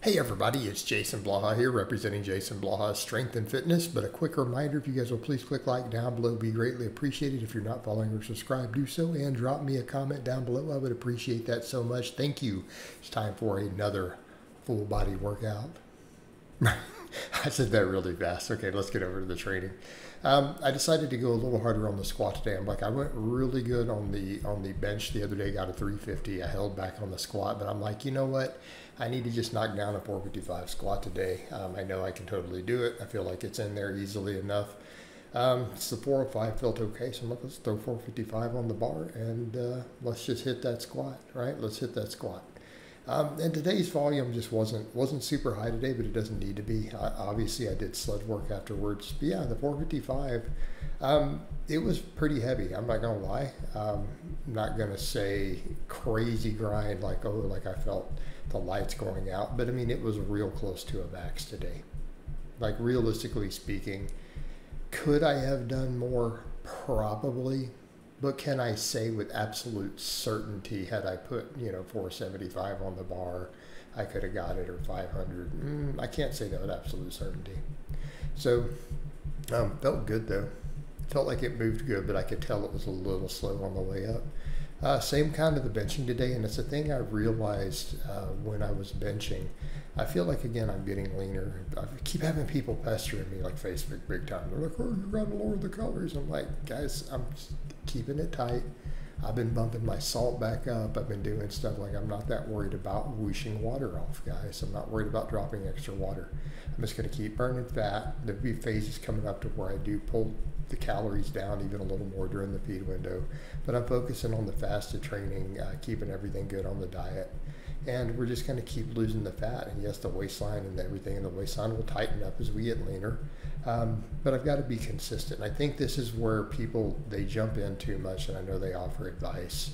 Hey everybody, it's Jason Blaha here representing Jason Blaha's Strength and Fitness. But a quick reminder, if you guys will please click like down below, it'd be greatly appreciated. If you're not following or subscribed, do so and drop me a comment down below. I would appreciate that so much. Thank you. It's time for another full body workout. I said that really fast. Okay, let's get over to the training. I decided to go a little harder on the squat today. I went really good on the bench the other day, got a 350. I held back on the squat, but I'm like, you know what? I need to just knock down a 455 squat today. I know I can totally do it. I feel like it's in there easily enough. It's the 405 felt okay, so let's throw 455 on the bar and let's just hit that squat, right? Let's hit that squat. And today's volume just wasn't super high today, but it doesn't need to be. Obviously, I did sled work afterwards. But yeah, the 455, it was pretty heavy. I'm not gonna lie. I'm not gonna say crazy grind like I felt the lights going out, but I mean it was real close to a max today. Like realistically speaking, could I have done more? Probably. But can I say with absolute certainty, had I put, 475 on the bar, I could have got it, or 500? I can't say that with absolute certainty. So, felt good though. Felt like it moved good, but I could tell it was a little slow on the way up. Same kind of the benching today, and it's a thing I realized when I was benching. I feel like, again, I'm getting leaner. I keep having people pestering me, like Facebook big time. They're like, oh, you gotta lower the calories. I'm like, guys, I'm just keeping it tight. I've been bumping my salt back up. I've been doing stuff like I'm not that worried about whooshing water off, guys. I'm not worried about dropping extra water. I'm just gonna keep burning fat. There'll be phases coming up to where I do pull the calories down even a little more during the feed window. But I'm focusing on the fasted training, keeping everything good on the diet. And we're just going to keep losing the fat. And yes, the waistline and everything, and the waistline will tighten up as we get leaner. But I've got to be consistent. I think this is where people, they jump in too much, and I know they offer advice.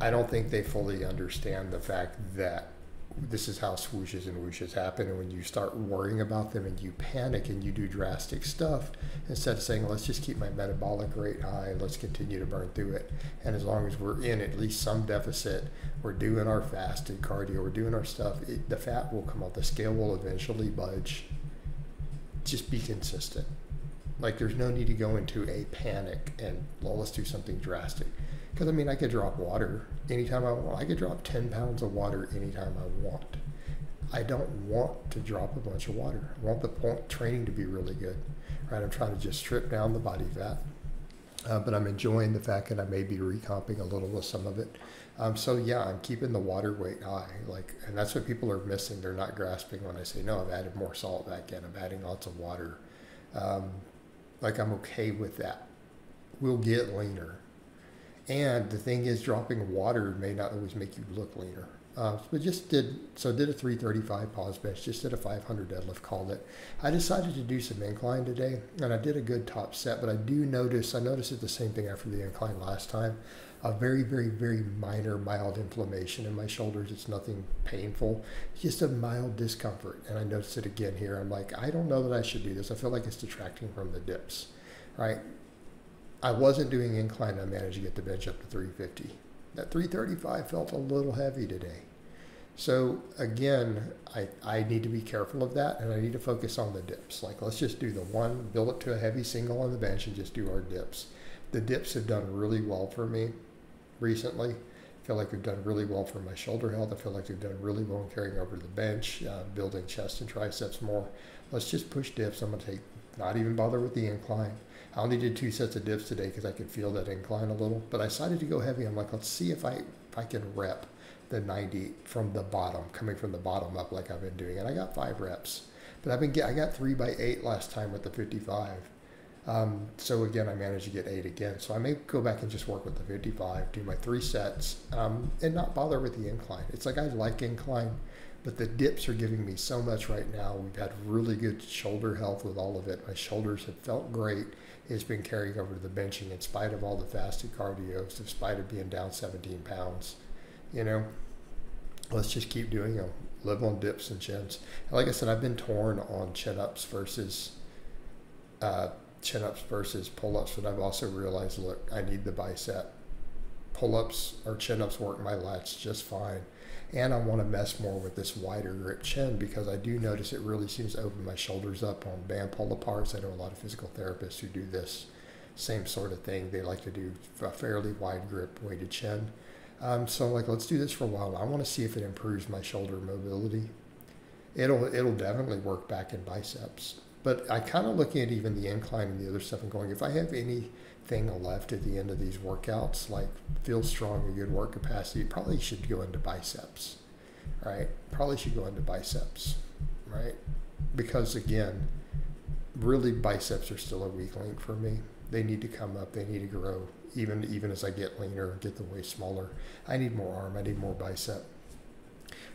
I don't think they fully understand the fact that this is how swooshes and whooshes happen. And when you start worrying about them and you panic and you do drastic stuff, instead of saying, let's just keep my metabolic rate high, let's continue to burn through it. And as long as we're in at least some deficit, we're doing our fasted cardio, we're doing our stuff, the fat will come off, the scale will eventually budge. Just be consistent. Like there's no need to go into a panic and, well, let's do something drastic. Because I mean, I could drop water anytime I want. I could drop 10 pounds of water anytime I want. I don't want to drop a bunch of water. I want the training to be really good, right? I'm trying to just strip down the body fat, but I'm enjoying the fact that I may be recomping a little with some of it. So yeah, I'm keeping the water weight high, and that's what people are missing. They're not grasping when I say, no, I've added more salt back in. I'm adding lots of water. I'm okay with that. We'll get leaner. And the thing is, dropping water may not always make you look leaner. But did a 335 pause bench, just did a 500 deadlift, called it. I decided to do some incline today, and I did a good top set, but I noticed it the same thing after the incline last time. A very, very, very minor, mild inflammation in my shoulders. It's nothing painful, just a mild discomfort. And I noticed it again here. I'm like, I don't know that I should do this. I feel like it's detracting from the dips, right? I wasn't doing incline. I managed to get the bench up to 350. That 335 felt a little heavy today. So again, I need to be careful of that, and I need to focus on the dips. Like, let's just do the one, build it to a heavy single on the bench and just do our dips. The dips have done really well for me recently. I feel like they've done really well for my shoulder health. I feel like they've done really well in carrying over to the bench, building chest and triceps more. Let's just push dips. I'm going to not even bother with the incline. I only did 2 sets of dips today because I could feel that incline a little, but I decided to go heavy. I'm like, let's see if I can rep the 90 from the bottom, coming from the bottom up like I've been doing. And I got 5 reps, but I got 3 by 8 last time with the 55. So again, I managed to get 8 again. So I may go back and just work with the 55, do my 3 sets, and not bother with the incline. It's like I like incline, but the dips are giving me so much right now. We've had really good shoulder health with all of it. My shoulders have felt great. It's been carrying over to the benching in spite of all the fasted cardios, in spite of being down 17 pounds. Let's just keep doing them. Live on dips and chins. And like I said, I've been torn on chin-ups versus pull-ups, but I've also realized, look, I need the bicep. Pull-ups or chin-ups work my lats just fine. And I want to mess more with this wider grip chin because I do notice it really seems to open my shoulders up on band pull aparts. I know a lot of physical therapists who do this same sort of thing. They like to do a fairly wide grip weighted chin. So like, let's do this for a while. I want to see if it improves my shoulder mobility. It'll definitely work back in biceps. But I kind of looking at even the incline and the other stuff and going, if I have anything left at the end of these workouts, like feel strong and good work capacity, probably should go into biceps, right? Probably should go into biceps, right? Because again, really biceps are still a weak link for me. They need to come up, they need to grow. Even as I get leaner, get the waist smaller, I need more arm, I need more bicep.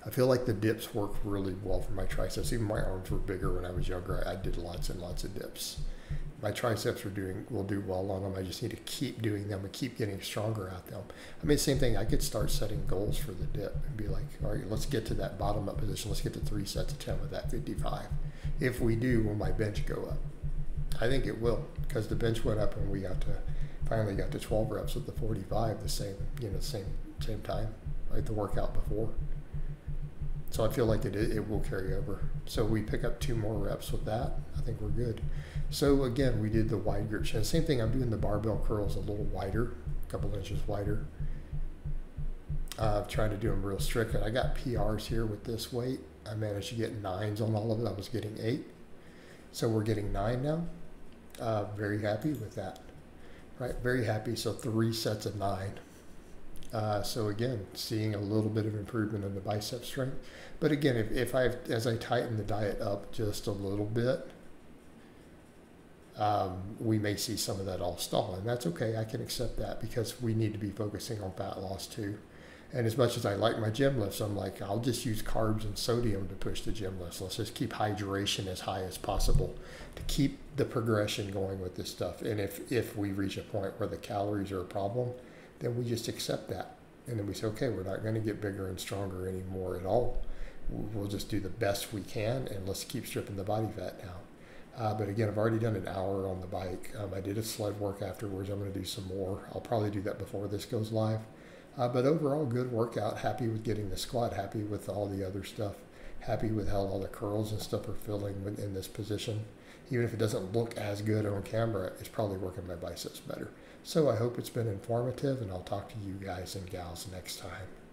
I feel like the dips work really well for my triceps. Even my arms were bigger when I was younger. I did lots and lots of dips. My triceps will do well on them. I just need to keep doing them and keep getting stronger at them. I mean, same thing. I could start setting goals for the dip and be like, all right, let's get to that bottom up position. Let's get to 3 sets of 10 with that 55. If we do, will my bench go up? I think it will, because the bench went up and we finally got to 12 reps with the 45 the same time, like the workout before. So I feel like it will carry over. So we pick up 2 more reps with that. I think we're good. So again, we did the wide grip chin. Same thing, I'm doing the barbell curls a little wider, a couple inches wider. Trying to do them real strict. And I got PRs here with this weight. I managed to get 9s on all of it. I was getting 8. So we're getting 9 now. Very happy with that. Right, very happy. So 3 sets of 9. So again, seeing a little bit of improvement in the bicep strength. But again, as I tighten the diet up just a little bit, we may see some of that all stall, and that's okay. I can accept that because we need to be focusing on fat loss too. And as much as I like my gym lifts, I'm like, I'll just use carbs and sodium to push the gym lifts. Let's just keep hydration as high as possible to keep the progression going with this stuff. And if we reach a point where the calories are a problem, then we just accept that. And then we say, okay, we're not going to get bigger and stronger anymore at all. We'll just do the best we can, and let's keep stripping the body fat down. But again, I've already done an hour on the bike. I did a sled work afterwards. I'm going to do some more. I'll probably do that before this goes live. But overall, good workout. Happy with getting the squat. Happy with all the other stuff. Happy with how all the curls and stuff are filling in this position. Even if it doesn't look as good on camera, it's probably working my biceps better. So I hope it's been informative, and I'll talk to you guys and gals next time.